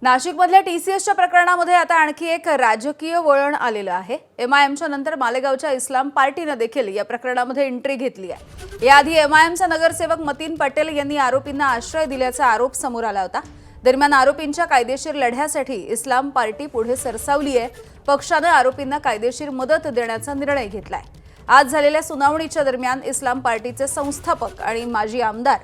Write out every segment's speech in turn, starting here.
नाशिकमधल्या टीसीएसच्या प्रकरणामध्ये आता आणखी एक राजकीय वळण आलेलं आहे। एमआयएमच्या नंतर मालेगावच्या इस्लाम पार्टीने देखील या प्रकरणामध्ये एंट्री घेतली आहे। याआधी एमआयएमचा नगरसेवक मतीन पटेल यांनी आरोपींना आश्रय दिल्याचा आरोप समोर आला होता। दरम्यान आरोपींच्या कायदेशीर लढ्यासाठी इस्लाम पार्टी पुढे सरसावली आहे। पक्षाने आरोपींना कायदेशीर मदत देण्याचा निर्णय घेतलाय। आज झालेल्या सुनावणीच्या दरम्यान इस्लाम पार्टीचे संस्थापक आणि माजी आमदार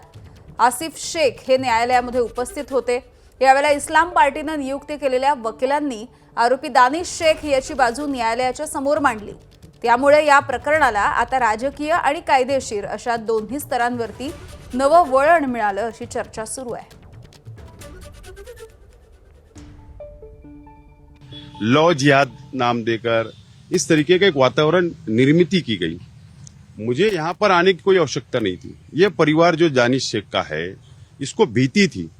आसिफ शेख हे न्यायालयामध्ये उपस्थित होते। यावेळेला इस्लाम पार्टीने नियुक्त केलेल्या वकिलांनी आरोपी दानिश शेख याची बाजू न्यायालयाच्या समोर मांडली। त्यामुळे या प्रकरणाला आता राजकीय आणि कायदेशीर अशा दोन्ही स्तरांवरती नवं वळण मिळालं अशी चर्चा सुरू आहे। लॉ जिहाद नाम देकर इस तरीके का एक वातावरण निर्मित की गई। मुझे यहाँ पर आने की कोई आवश्यकता नहीं थी। ये परिवार जो दानिश शेख का है, इसको भीति थी,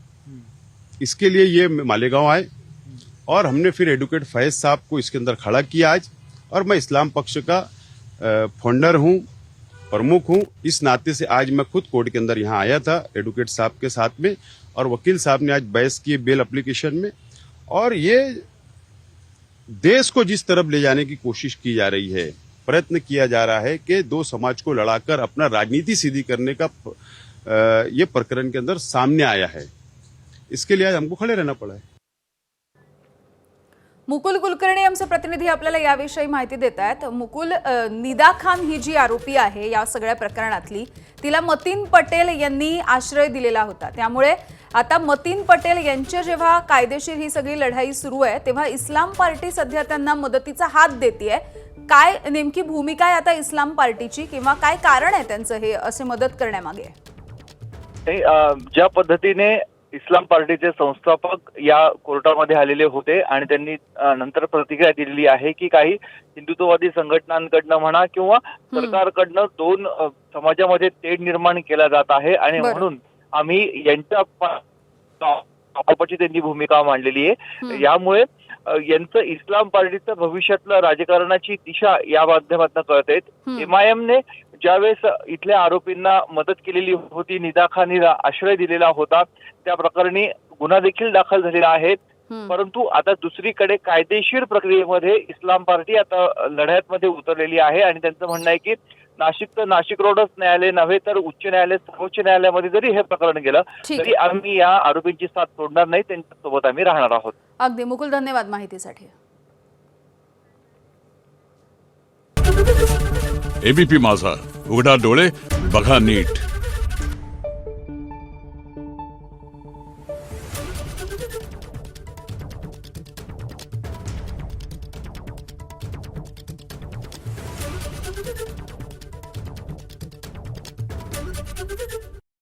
इसके लिए ये मालेगांव आए और हमने फिर एडवोकेट फैज साहब को इसके अंदर खड़ा किया आज। और मैं इस्लाम पक्ष का फाउंडर हूँ, प्रमुख हूँ, इस नाते से आज मैं खुद कोर्ट के अंदर यहाँ आया था एडवोकेट साहब के साथ में, और वकील साहब ने आज बहस की बेल एप्लीकेशन में। और ये देश को जिस तरफ ले जाने की कोशिश की जा रही है, प्रयत्न किया जा रहा है कि दो समाज को लड़ाकर अपना राजनीति सीधी करने का ये प्रकरण के अंदर सामने आया है। इसके लिए आज हमको खड़े रहना पड़ा है। मुकुल कुलकर्णी आमचे प्रतिनिधी आपल्याला याविषयी माहिती देत आहेत। मुकुल, निदा खान ही जी आरोपी आहे या सगळ्या प्रकरणातली, तिला मतीन पटेल यांनी आश्रय दिलेला होता। त्यामुळे आता मतीन पटेल यांच्या जेव्हा कायदेशीर ही सगळी लढाई सुरू आहे तेव्हा इस्लाम पार्टी सध्या त्यांना मदतीचा हात देतेय। काय नेमकी भूमिका आहे आता इस्लाम पार्टीची, किंवा काय कारण आहे त्यांचं हे असे मदत करण्यामागे? ज्या पद्धतीने इस्लाम पार्टीचे संस्थापक या कोर्टामध्ये आलेले होते आणि त्यांनी नंतर प्रतिक्रिया दिलेली आहे की काही हिंदुत्ववादी संघटनांकडनं म्हणा किंवा सरकारकडनं दोन समाजामध्ये तेढ निर्माण केला जात आहे आणि म्हणून आम्ही यांच्या त्यांनी भूमिका मांडलेली आहे। यामुळे यांचं इस्लाम पार्टीचं भविष्यातलं राजकारणाची दिशा या माध्यमातून कळते। एमआयएमने ज्यावेळेस इथल्या आरोपींना मदत केलेली होती, निदा खानीला आश्रय दिलेला होता, त्या प्रकरणी गुन्हा देखील दाखल झालेला आहे। परंतु आता दुसरीकडे कायदेशीर प्रक्रियेमध्ये इस्लाम पार्टी आता लढ्यामध्ये उतरलेली आहे आणि त्यांचं म्हणणं आहे की नाशिक रोडच न्यायालय नव्हे तर उच्च न्यायालय, सर्वोच्च न्यायालयामध्ये जरी हे प्रकरण गेलं तरी आम्ही या आरोपींची साथ सोडणार नाही, त्यांच्यासोबत आम्ही राहणार आहोत। अगदी मुकुल, धन्यवाद माहितीसाठी। एबीपी माझा, उघडा डोळे बघा नीट।